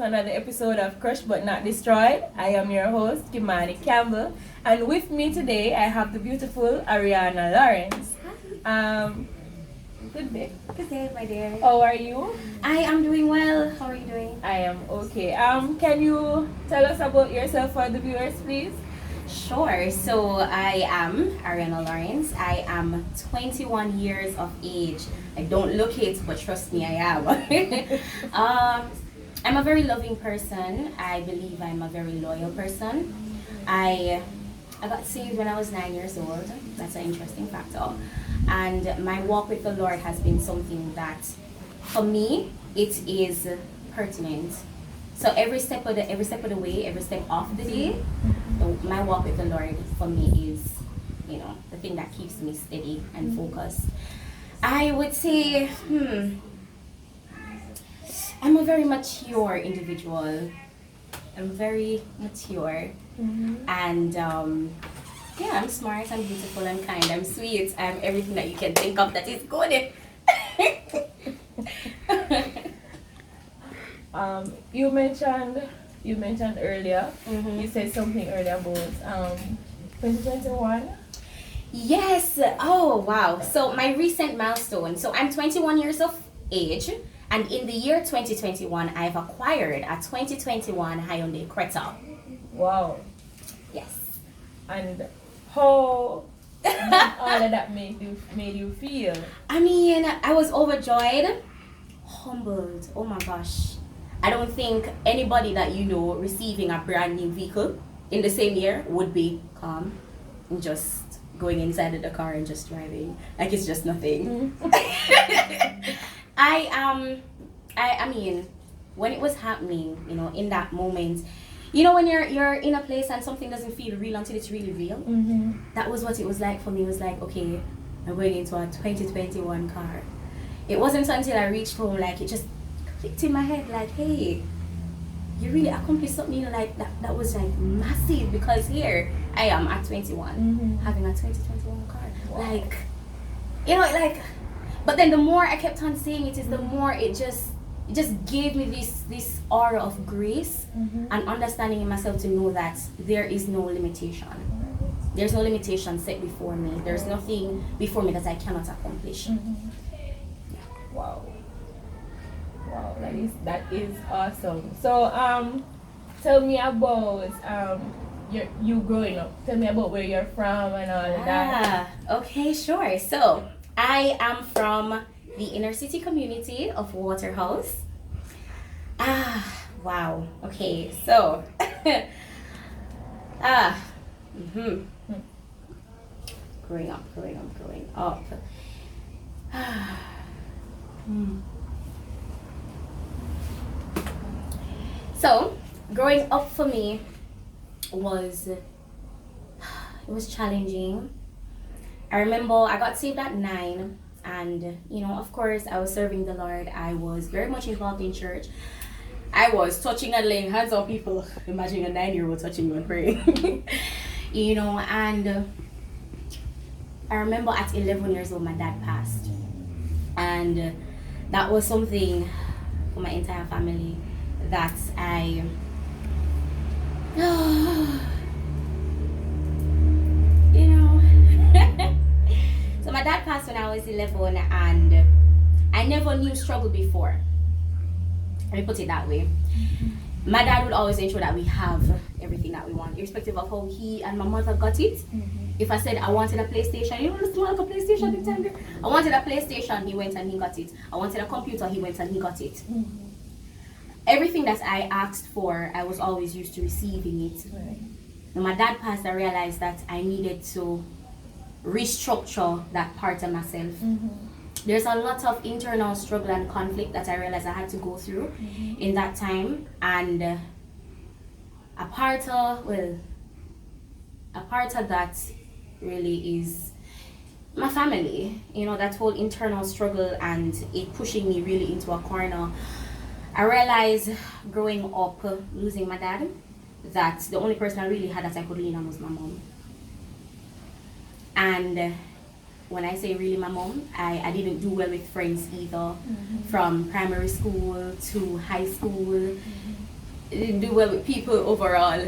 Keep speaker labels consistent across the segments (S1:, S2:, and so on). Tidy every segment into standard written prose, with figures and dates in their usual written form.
S1: another episode of Crushed But Not Destroyed. I am your host, Kimani Campbell, and with me today I have the beautiful Ariana Lawrence. Good day.
S2: Good day, my dear.
S1: How are you?
S2: I am doing well. How are you doing?
S1: I am okay. Can you tell us about yourself for the viewers, please?
S2: Sure. So I am Ariana Lawrence. I am 21 years of age. I don't look it, but trust me, I am. I'm a very loving person. I believe I'm a very loyal person. I got saved when I was 9 years old. That's an interesting factor. And my walk with the Lord has been something that, for me, it is pertinent. So every step of the way, every step of the day, my walk with the Lord for me is, the thing that keeps me steady and focused. I would say, I'm a very mature individual. I'm very mature, and I'm smart, I'm beautiful, I'm kind, I'm sweet, I'm everything that you can think of that is good.
S1: You mentioned earlier. You said something earlier about 2021.
S2: Yes. Oh wow. So my recent milestone. So I'm 21 years of age, and in the year 2021, I've acquired a 2021 Hyundai Creta.
S1: Wow.
S2: Yes.
S1: And how did all of that made you feel?
S2: I mean, I was overjoyed, humbled. Oh my gosh. I don't think anybody that receiving a brand new vehicle in the same year would be calm and just going inside of the car and just driving like it's just nothing. I mean, when it was happening, in that moment, when you're in a place and something doesn't feel real until it's really real. That was what it was like for me. It was like, okay, I'm going into a 2021 car. It wasn't until I reached home, like, it just clicked in my head, like, hey, you really accomplished something, like that was like massive, because here I am at 21 having a 2021 car. Wow. But then the more I kept on saying it, is the more it just gave me this aura of grace and understanding in myself to know that there is no limitation. There's no limitation set before me. There's nothing before me that I cannot accomplish.
S1: Wow. Wow, that is awesome. So tell me about you growing up. Tell me about where you're from and all of that.
S2: Okay, sure. So I am from the inner city community of Waterhouse. Wow. Okay, so growing up. So, growing up for me was challenging. I remember I got saved at 9, and of course I was serving the Lord. I was very much involved in church. I was touching and laying hands on people. Imagine a 9-year-old touching you and praying. And I remember at 11 years old my dad passed, and that was something for my entire family that I So my dad passed when I was 11, and I never knew struggle before. Let me put it that way. My dad would always ensure that we have everything that we want, irrespective of how he and my mother got it. If I said I wanted a PlayStation, it's not like a PlayStation big time. I wanted a PlayStation, he went and he got it. I wanted a computer, he went and he got it. Everything that I asked for, I was always used to receiving it.
S1: Right.
S2: When my dad passed, I realized that I needed to restructure that part of myself. There's a lot of internal struggle and conflict that I realized I had to go through in that time, and a part of that really is my family. That whole internal struggle and it pushing me really into a corner. I realized growing up, losing my dad, that the only person I really had that I could lean on was my mom. And when I say really my mom, I didn't do well with friends either, from primary school to high school. didn't do well with people overall.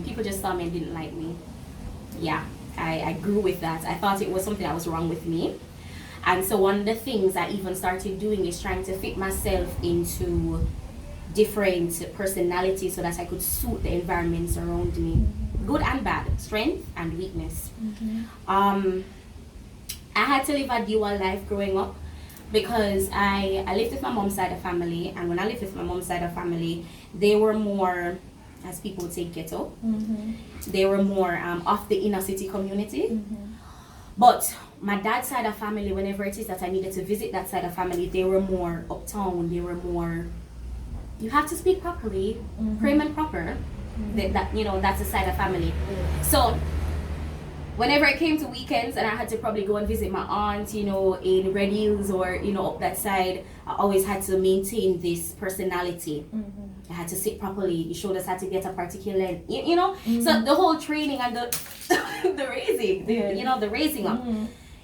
S2: People just saw me and didn't like me. Yeah, I grew with that. I thought it was something that was wrong with me. And so one of the things I even started doing is trying to fit myself into different personalities so that I could suit the environments around me. Good and bad, strength and weakness. I had to live a dual life growing up because I lived with my mom's side of family, and when I lived with my mom's side of family, they were more, as people would say, ghetto. They were more of the inner city community. But my dad's side of family, whenever it is that I needed to visit that side of family, they were more uptown. They were more, you have to speak properly, prim and proper. That you know, that's the side of family. So whenever it came to weekends and I had to probably go and visit my aunt, you know, in Red Hills or, you know, up that side, I always had to maintain this personality. I had to sit properly. Your shoulders had to get a particular length, you know. So the whole training and the the raising, you know, the raising up.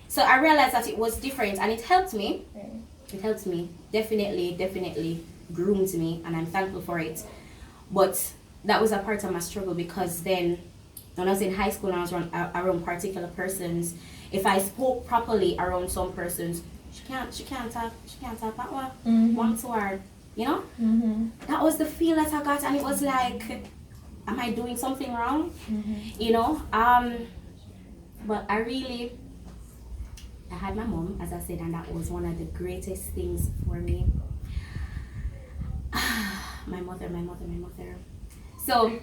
S2: So I realized that it was different, and it helped me. It helped me, definitely groomed me, and I'm thankful for it. But that was a part of my struggle, because then when I was in high school and I was around particular persons, if I spoke properly around some persons, she can't talk that one too hard, you know. That was the feel that I got, and it was like, am I doing something wrong? You know. But I had my mom, as I said, and that was one of the greatest things for me. my mother. So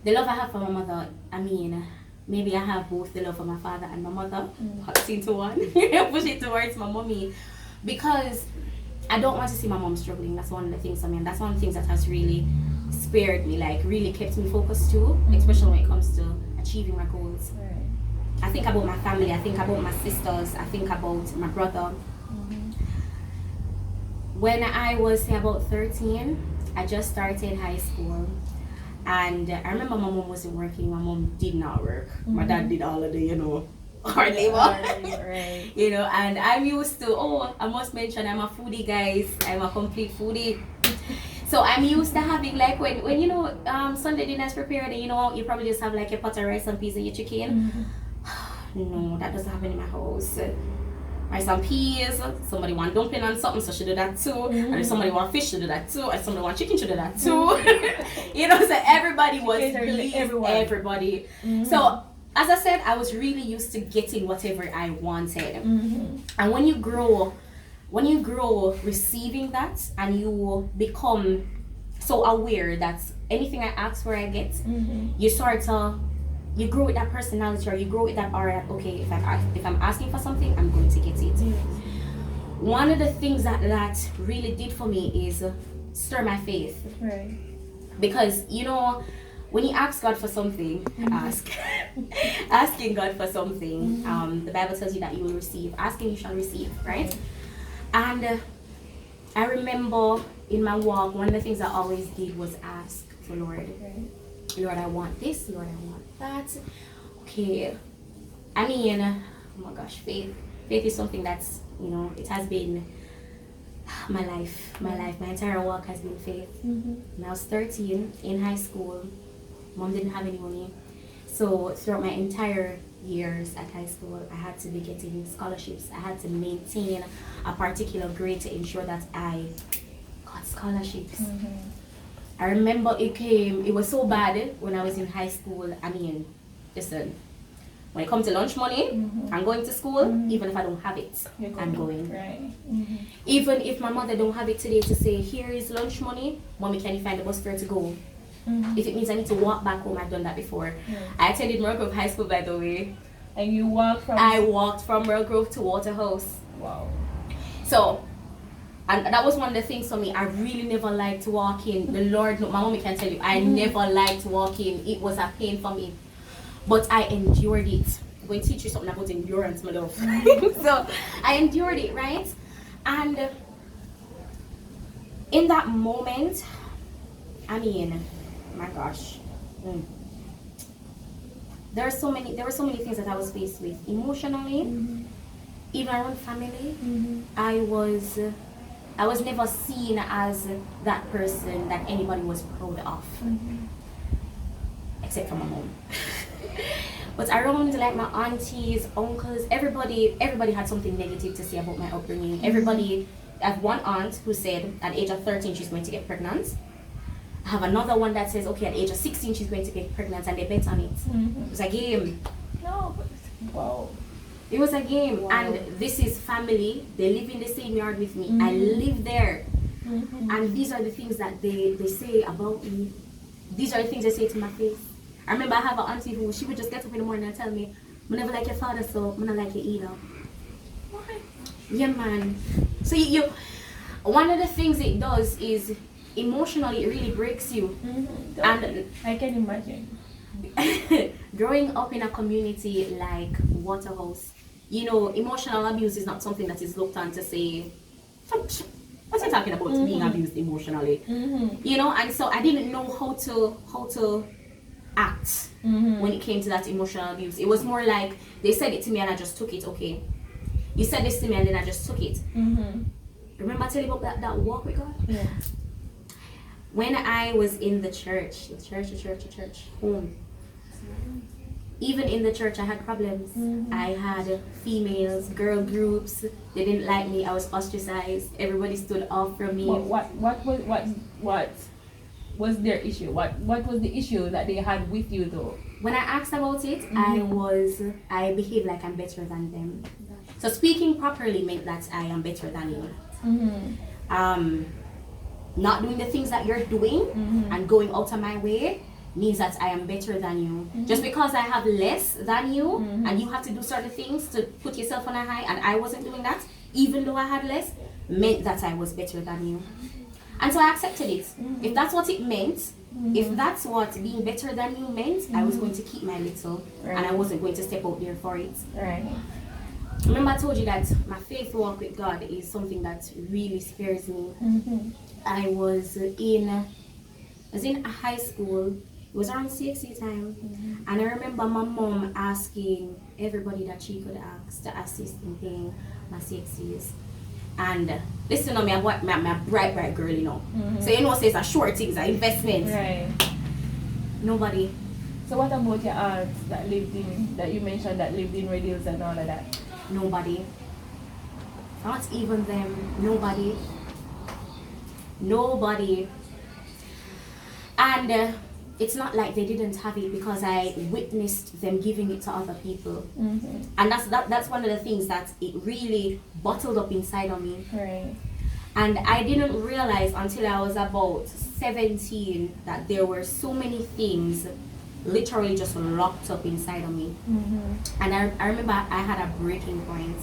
S2: the love I have for my mother, I mean, maybe I have both the love for my father and my mother, packed into one. Push it towards my mommy, because I don't want to see my mom struggling. That's one of the things, I mean, that's one of the things that has really spared me, like really kept me focused too, especially when it comes to achieving my goals. I think about my family, I think about my sisters, I think about my brother. When I was, say, about 13, I just started high school. And I remember my mom wasn't working. My mom did not work. My dad did all of the, you know, hard labor. You know, and I'm used to, I must mention, I'm a foodie, guys. I'm a complete foodie. So I'm used to having, like, when you know, Sunday dinner's prepared, and you know, you probably just have like a pot of rice, some peas, and your chicken. No, that doesn't happen in my house. Rice and peas, somebody want dumpling and something, so she do that too. And if somebody want fish, she do that too. And somebody want chicken, she do that too. You know, so everybody was pleased, everybody. So as I said, I was really used to getting whatever I wanted. And when you grow receiving that, and you become so aware that anything I ask for, I get, you grow with that personality, or you grow with that aura. Okay, if I'm asking for something, I'm going to get it. One of the things that really did for me is stir my faith. Because, you know, when you ask God for something, asking God for something, the Bible tells you that you will receive. Asking, you shall receive, right? And I remember in my walk, one of the things I always did was ask the Lord. Lord, I want this. Lord, I want that. Okay. I mean, oh my gosh, faith. Faith is something that's, you know, it has been my life. My entire walk has been faith. When I was 13 in high school, mom didn't have any money. So throughout my entire years at high school, I had to be getting scholarships. I had to maintain a particular grade to ensure that I got scholarships. I remember it was so bad when I was in high school. I mean, listen, when it comes to lunch money, I'm going to school. Even if I don't have it, I'm going. Even if my mother don't have it today to say, here is lunch money, mommy, can you find the bus fare to go? If it means I need to walk back home, I've done that before. I attended Merle Grove High School, by the way.
S1: And you walked from?
S2: I walked from Merle Grove to Waterhouse.
S1: Wow.
S2: So, and that was one of the things for me. I really never liked walking. The Lord, my mommy can tell you, I never liked walking. It was a pain for me. But I endured it. I'm going to teach you something about endurance, my love. So I endured it, right? And in that moment, I mean, my gosh. There were so many things that I was faced with emotionally, even around family. I was never seen as that person that anybody was proud of, except for my mom. But around like my aunties, uncles, everybody had something negative to say about my upbringing. Everybody, I have one aunt who said at the age of 13 she's going to get pregnant. I have another one that says, okay, at the age of 16 she's going to get pregnant, and they bet on it. It was a game.
S1: No, but wow.
S2: It was a game.
S1: Wow.
S2: And this is family. They live in the same yard with me. I live there. And these are the things that they say about me. These are the things they say to my face. I remember I have an auntie who, she would just get up in the morning and tell me, I never like your father, so I don't like you either.
S1: What?
S2: Yeah, man. So you one of the things it does is emotionally it really breaks you. And
S1: I can imagine.
S2: growing up in a community like Waterhouse, you know, emotional abuse is not something that is looked on to say, what's he talking about being abused emotionally? You know, and so I didn't know how to act when it came to that emotional abuse. It was more like they said it to me and I just took it. Okay, you said this to me and then I just took it. Remember I tell you about that walk with God?
S1: Yeah.
S2: When I was in the church, home, even in the church I had problems. I had females, girl groups, they didn't like me, I was ostracized, everybody stood off from me.
S1: What was their issue? What was the issue that they had with you though?
S2: When I asked about it, I behaved like I'm better than them. So speaking properly meant that I am better than you. Not doing the things that you're doing and going out of my way means that I am better than you. Just because I have less than you and you have to do certain things to put yourself on a high and I wasn't doing that, even though I had less, meant that I was better than you. And so I accepted it. If that's what it meant, if that's what being better than you meant, I was going to keep my little and I wasn't going to step out there for it.
S1: Right.
S2: Remember I told you that my faith walk with God is something that really scares me. I was in high school. It was around CXC time, and I remember my mom asking everybody that she could ask to assist in paying my CXCs. And listen to me, I'm a bright girl, you know. So you know, say it's a short thing, it's an investment.
S1: Right.
S2: Nobody.
S1: So what about your aunts that you mentioned that lived in Red Hills and all of that?
S2: Nobody. Not even them. Nobody. And it's not like they didn't have it, because I witnessed them giving it to other people. And that's one of the things that it really bottled up inside of me.
S1: Right.
S2: And I didn't realize until I was about 17 that there were so many things literally just locked up inside of me. And I remember I had a breaking point.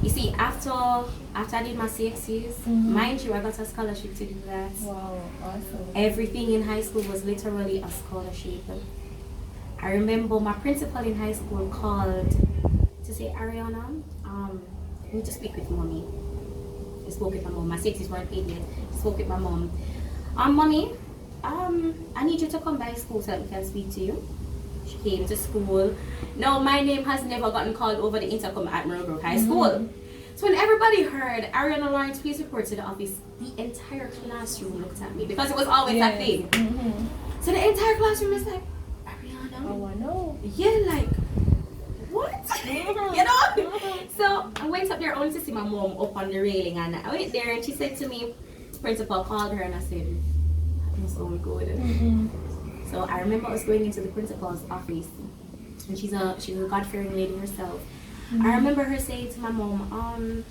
S2: You see, after I did my CXCs, mind you, I got a scholarship to do that.
S1: Wow, awesome.
S2: Everything in high school was literally a scholarship. I remember my principal in high school called to say, Ariana, we need to speak with mommy. I spoke with my mom. My CXCs weren't paid yet. I spoke with my mom. Mommy, I need you to come by school so that we can speak to you. She came to school. No, my name has never gotten called over the intercom at Marlborough High School. So when everybody heard Ariana Lawrence, please report to the office, the entire classroom looked at me, because it was always a thing. So the entire classroom is like, Ariana?
S1: Oh, I know.
S2: Yeah, like, what? You know? So I went up there only to see my mom up on the railing, and I went there and she said to me, principal called her and I said, that must all good. So I remember us going into the principal's office, and she's a God-fearing lady herself. I remember her saying to my mom,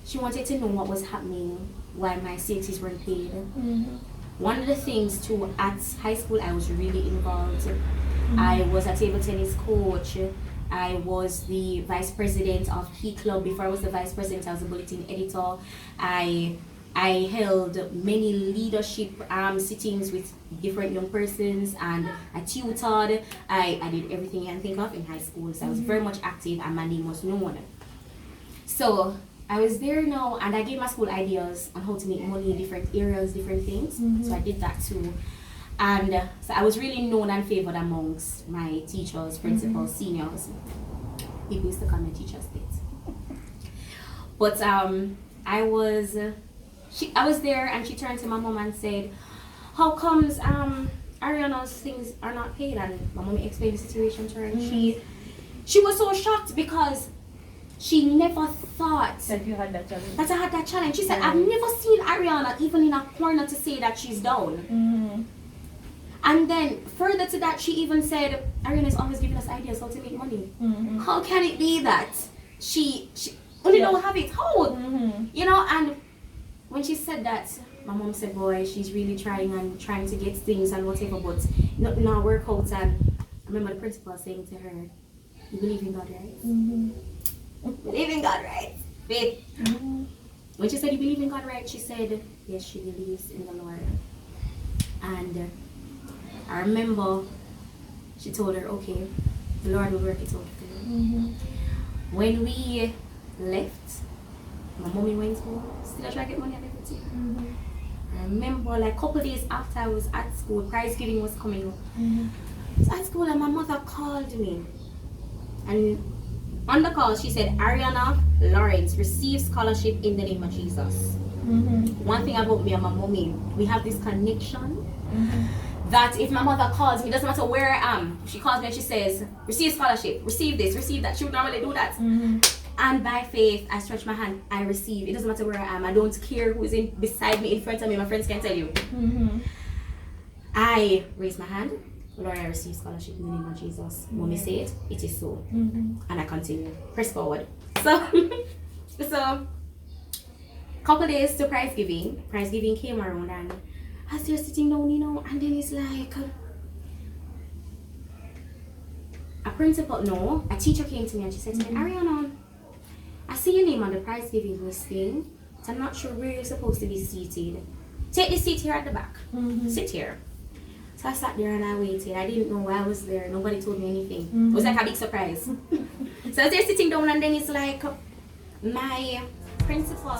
S2: she wanted to know what was happening, why my CXCs weren't paid. One of the things too, at high school I was really involved. I was a table tennis coach. I was the vice president of Key Club. Before I was the vice president, I was the bulletin editor. I held many leadership sittings with different young persons, and I tutored. I did everything you can think of in high school, so I was very much active and my name was known. So I was there now, and I gave my school ideas on how to make money in different areas, different things. So I did that too. And so I was really known and favored amongst my teachers, principals, seniors. People used to call me teacher's pet. But I was there, and she turned to my mom and said, "How comes Ariana's things are not paid?" And my mom explained the situation to her, and she was so shocked because she never thought
S1: That you had that challenge.
S2: that I had that challenge. She said, "I've never seen Ariana even in a corner to say that she's down."
S1: Mm-hmm.
S2: And then further to that, she even said, "Ariana is always giving us ideas how to make money.
S1: Mm-hmm.
S2: How can it be that she only don't have it? How?"
S1: Mm-hmm.
S2: You know, and when she said that, my mom said, "Boy, she's really trying to get things and whatever, but nothing not work out." And I remember the principal saying to her, "You believe in God, right?
S1: Mm-hmm.
S2: Believe in God, right? Faith."
S1: Mm-hmm.
S2: When she said, "You believe in God, right?" she said, "Yes, she believes in the Lord." And I remember she told her, "Okay, the Lord will work it out for you."
S1: Mm-hmm.
S2: When we left, my mommy went home, still trying to get money and everything.
S1: Mm-hmm.
S2: I remember like a couple of days after I was at school, prize giving was coming up.
S1: Mm-hmm.
S2: I was at school and my mother called me. And on the call, she said, "Ariana Lawrence receives scholarship in the name of Jesus."
S1: Mm-hmm.
S2: One thing about me and my mommy, we have this connection
S1: Mm-hmm.
S2: that if my mother calls me, it doesn't matter where I am, she calls me and she says, "Receive scholarship, receive this, receive that." She would normally do that.
S1: Mm-hmm.
S2: And by faith, I stretch my hand, I receive. It doesn't matter where I am. I don't care who's in beside me, in front of me. My friends can tell you.
S1: Mm-hmm.
S2: I raise my hand. "Lord, I receive scholarship in the name of Jesus." Mommy say it, it is so.
S1: Mm-hmm.
S2: And I continue. Press forward. So, so couple days to prize giving. Prize giving came around, and as they're sitting down, you know, and then it's like a teacher came to me and she said to me, "Ariana, I see your name on the prize giving listing, but I'm not sure where you're supposed to be seated. Take the seat here at the back.
S1: Mm-hmm.
S2: Sit here." So I sat there and I waited. I didn't know why I was there. Nobody told me anything.
S1: Mm-hmm.
S2: It was like a big surprise. So I was there sitting down, and then it's like my principal.